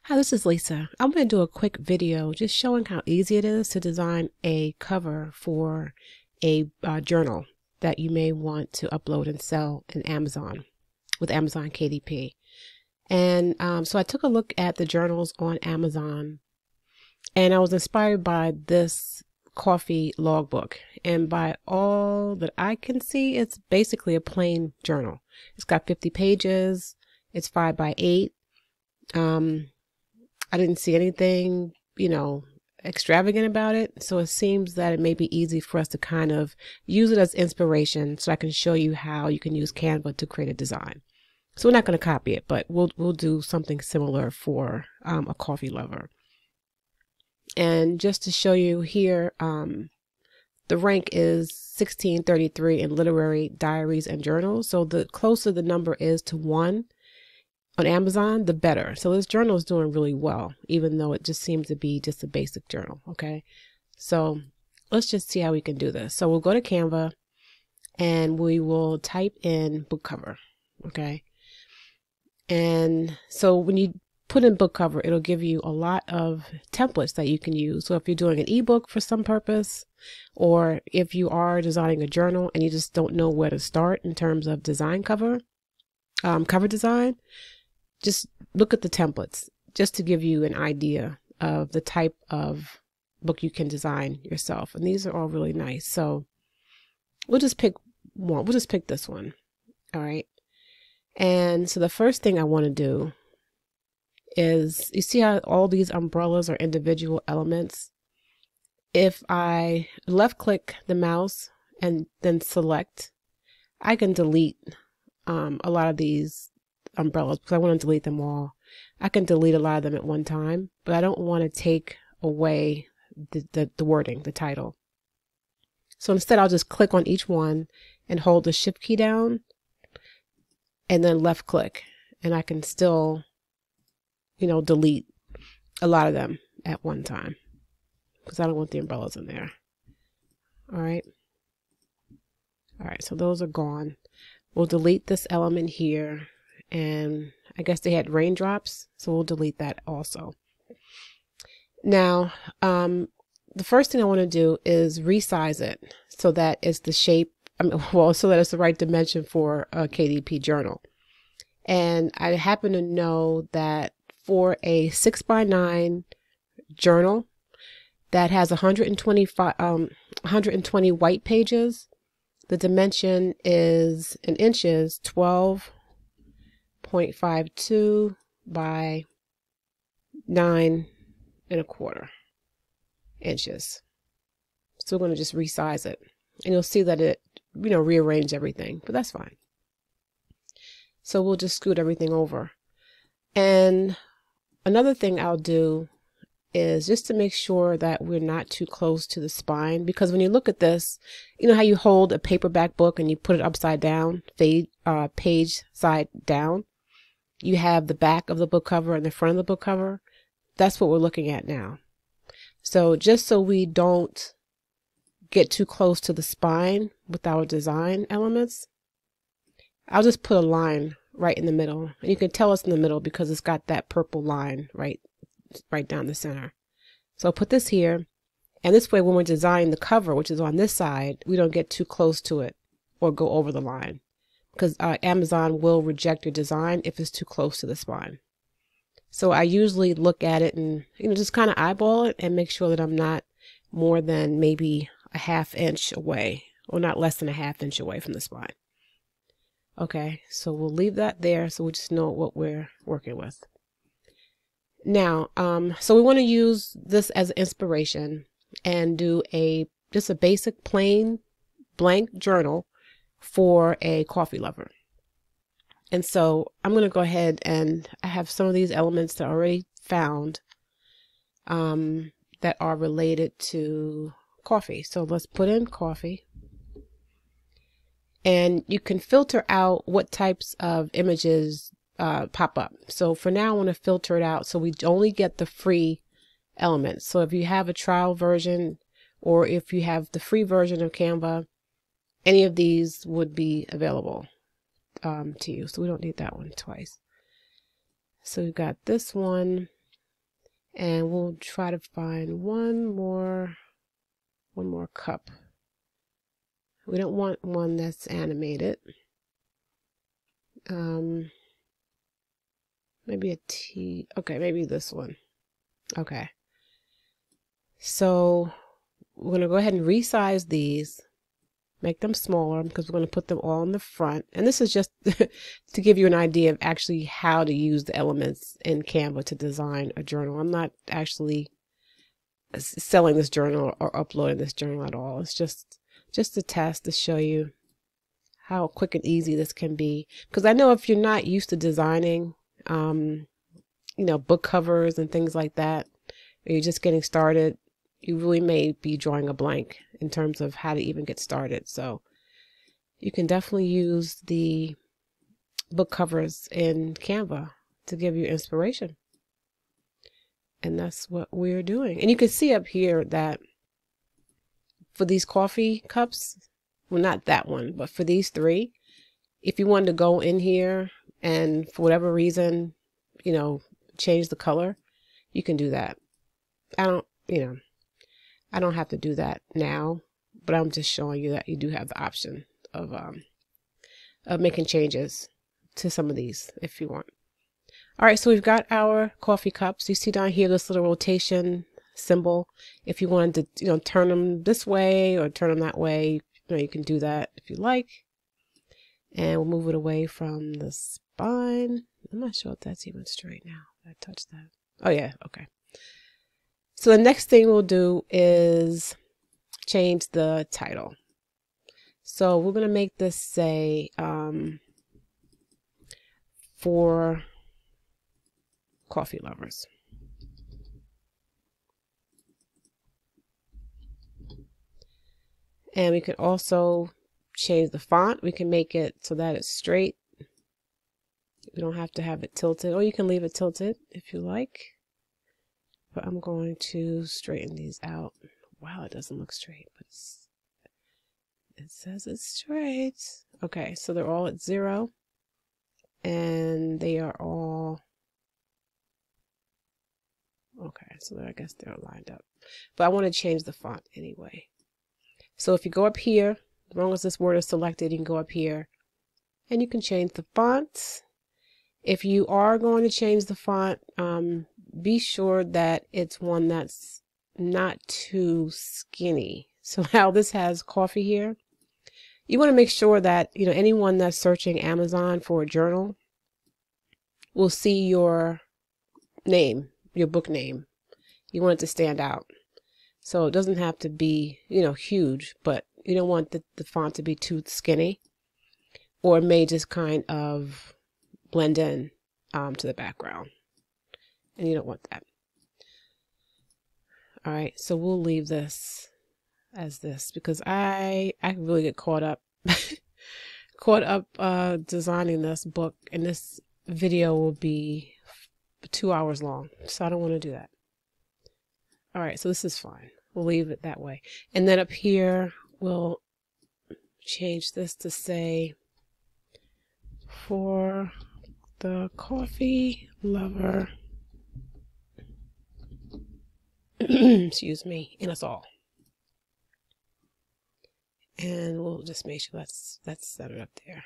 Hi, this is Lisa. I'm going to do a quick video just showing how easy it is to design a cover for a journal that you may want to upload and sell in Amazon with Amazon KDP. And so I took a look at the journals on Amazon, and I was inspired by this coffee logbook. And by all that I can see, it's basically a plain journal. It's got 50 pages. It's 5 by 8. I didn't see anything, extravagant about it. So it seems that it may be easy for us to kind of use it as inspiration, so I can show you how you can use Canva to create a design. So we're not going to copy it, but we'll do something similar for a coffee lover. And just to show you here, the rank is 1633 in literary diaries and journals. So the closer the number is to 1 on Amazon, the better. So this journal is doing really well, even though it just seems to be just a basic journal. Okay, so let's just see how we can do this. So we'll go to Canva and we will type in book cover. Okay, and so when you put in book cover, it'll give you a lot of templates that you can use. So if you're doing an ebook for some purpose, or if you are designing a journal and you just don't know where to start in terms of design cover design, just look at the templates just to give you an idea of the type of book you can design yourself. And these are all really nice. So we'll just pick one. We'll just pick this one. All right. And so the first thing I want to do is, you see how all these umbrellas are individual elements? If I left click the mouse and then select, I can delete a lot of these umbrellas because I want to delete them all. I can delete a lot of them at one time, but I don't want to take away the wording, the title. So instead, I'll just click on each one and hold the shift key down and then left click, and I can still, delete a lot of them at one time because I don't want the umbrellas in there. All right. All right. So those are gone. We'll delete this element here. And I guess they had raindrops, so we'll delete that also. Now, the first thing I want to do is resize it so that it's the shape, so that it's the right dimension for a KDP journal. And I happen to know that for a 6x9 journal that has 120 white pages, the dimension is in inches 12.52 by 9.25 inches. So we're going to just resize it, and you'll see that it, rearranged everything, but that's fine. So we'll just scoot everything over. And another thing I'll do is just to make sure that we're not too close to the spine, because when you look at this, you know how you hold a paperback book and you put it upside down, page side down? You have the back of the book cover and the front of the book cover. That's what we're looking at now. So just so we don't get too close to the spine with our design elements, I'll just put a line right in the middle. And you can tell it's in the middle because it's got that purple line right down the center. So I'll put this here. And this way, when we're designing the cover, which is on this side, we don't get too close to it or go over the line, because Amazon will reject your design if it's too close to the spine. So I usually look at it and just kind of eyeball it and make sure that I'm not more than maybe a ½ inch away, or not less than a ½ inch away from the spine. Okay, so we'll leave that there so we just know what we're working with. Now, so we want to use this as inspiration and do just a basic plain blank journal for a coffee lover. And so I'm going to go ahead, and I have some of these elements that I already found that are related to coffee. So let's put in coffee. And you can filter out what types of images pop up. So for now, I want to filter it out so we only get the free elements. So if you have a trial version, or if you have the free version of Canva, any of these would be available to you. So we don't need that one twice. So we've got this one, And we'll try to find one more cup. We don't want one that's animated. Maybe a T. Okay, maybe this one. Okay. So we're going to go ahead and resize these, make them smaller because we're going to put them all in the front. And this is just to give you an idea of actually how to use the elements in Canva to design a journal. I'm not actually selling this journal or uploading this journal at all. It's just a test to show you how quick and easy this can be. Because I know if you're not used to designing, you know, book covers and things like that, or you're just getting started, you really may be drawing a blank in terms of how to even get started. So you can definitely use the book covers in Canva to give you inspiration. And that's what we're doing. And you can see up here that for these coffee cups, well, not that one, but for these three, if you wanted to go in here and for whatever reason, you know, change the color, you can do that. I don't have to do that now, but I'm just showing you that you do have the option of making changes to some of these if you want. All right, so we've got our coffee cups. You see down here this little rotation symbol. If you wanted to, you know, turn them this way or turn them that way, you know, you can do that if you like. And we'll move it away from the spine. I'm not sure if that's even straight now. I touched that. Oh yeah, okay. So the next thing we'll do is change the title. So we're going to make this say for coffee lovers. And we can also change the font. We can make it so that it's straight. We don't have to have it tilted, or you can leave it tilted if you like. But I'm going to straighten these out. Wow, it doesn't look straight, but it says it's straight. Okay, so they're all at 0. And they are all... Okay, so I guess they're lined up. But I want to change the font anyway. So if you go up here, as long as this word is selected, you can go up here and you can change the font. If you are going to change the font, be sure that it's one that's not too skinny. So how this has coffee here, you want to make sure that, you know, anyone that's searching Amazon for a journal will see your name, your book name. You want it to stand out. So it doesn't have to be, you know, huge, but you don't want the font to be too skinny, or it may just kind of blend in to the background, and you don't want that. All right, so we'll leave this as this because I really get caught up designing this book, and this video will be 2 hours long, so I don't want to do that. All right, so this is fine. We'll leave it that way. And then up here, we'll change this to say, for the coffee lover, excuse me, in us all. And we'll just make sure that's centered up there.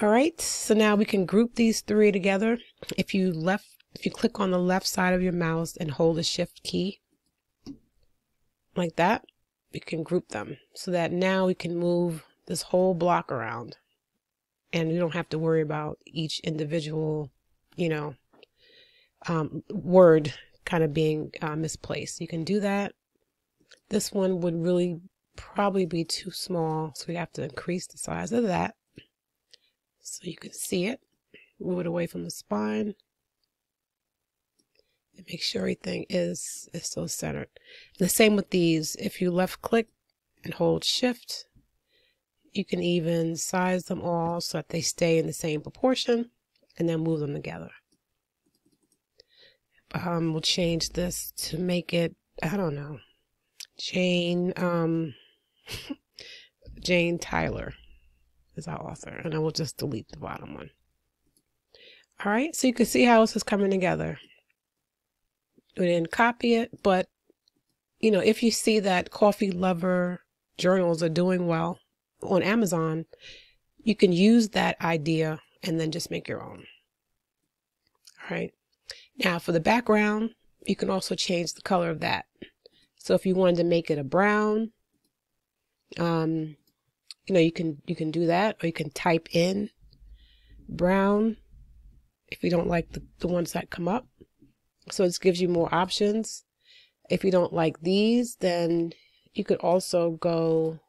All right, so now we can group these three together. If you click on the left side of your mouse and hold the shift key like that, we can group them so that now we can move this whole block around and you don't have to worry about each individual, you know, word kind of being misplaced. You can do that. This one would really probably be too small, so we have to increase the size of that so you can see it. Move it away from the spine and make sure everything is still centered. And the same with these. If you left click and hold shift, you can even size them all so that they stay in the same proportion and then move them together. We'll change this to make it, I don't know, Jane Tyler is our author, and I will just delete the bottom one. All right, so you can see how this is coming together. We didn't copy it, but you know, if you see that coffee lover journals are doing well on Amazon, you can use that idea and then just make your own. All right. Now for the background, you can also change the color of that. So if you wanted to make it a brown, you know, you can do that, or you can type in brown if you don't like the ones that come up. So it gives you more options. If you don't like these, then you could also go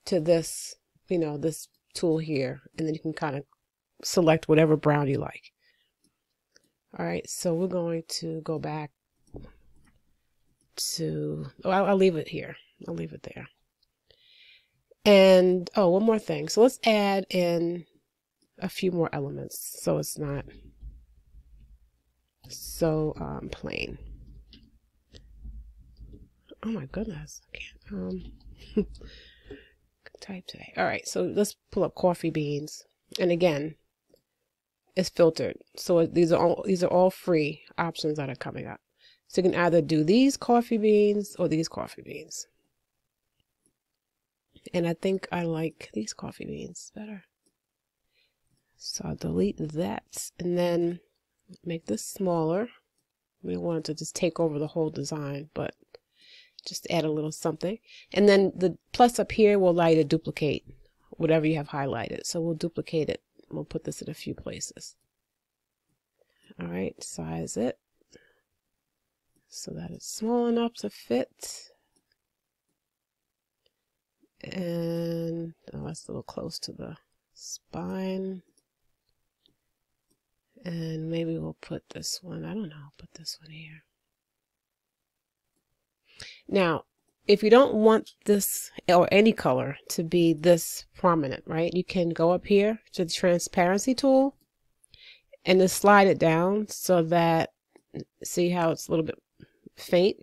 to this, you know, this tool here, and then you can kind of select whatever brown you like. All right, so we're going to go back to, oh, I'll leave it here. I'll leave it there. And, oh, one more thing. So let's add in a few more elements so it's not so plain. Oh my goodness, I can't type today. All right, so let's pull up coffee beans, and again, it's filtered. So these are all free options that are coming up. So you can either do these coffee beans or these coffee beans. And I think I like these coffee beans better. So I'll delete that and then make this smaller. We don't want it to just take over the whole design, but just add a little something. And then the plus up here will allow you to duplicate whatever you have highlighted. So we'll duplicate it. We'll put this in a few places. All right, size it so that it's small enough to fit. And oh, that's a little close to the spine. And maybe we'll put this one, I don't know, put this one here. Now, if you don't want this or any color to be this prominent, right, you can go up here to the transparency tool and just slide it down so that, see how it's a little bit faint?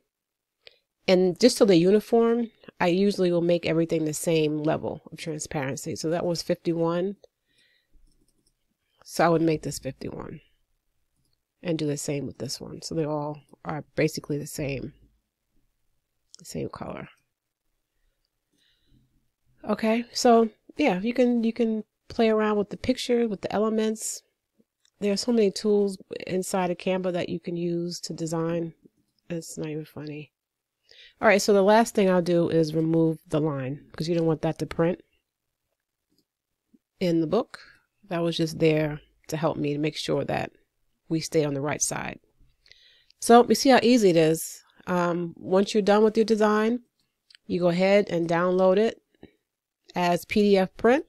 And just so they're uniform, I usually will make everything the same level of transparency. So that was 51. So I would make this 51 and do the same with this one. So they all are basically the same color. Okay, so yeah, you can play around with the picture, with the elements. There are so many tools inside of Canva that you can use to design. It's not even funny. All right, so the last thing I'll do is remove the line because you don't want that to print in the book. That was just there to help me to make sure that we stay on the right side. So you see how easy it is. Once you're done with your design, you go ahead and download it as PDF print,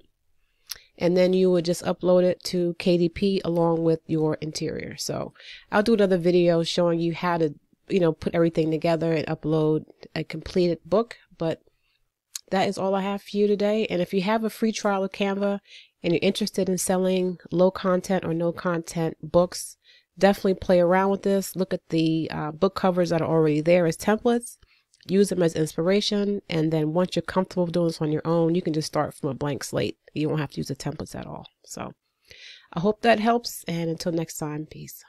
and then you would just upload it to KDP along with your interior. So I'll do another video showing you how to, you know, put everything together and upload a completed book. But that is all I have for you today. And if you have a free trial of Canva and you're interested in selling low content or no content books, definitely play around with this. Look at the book covers that are already there as templates. Use them as inspiration. And then once you're comfortable doing this on your own, you can just start from a blank slate. You won't have to use the templates at all. So I hope that helps. And until next time, peace.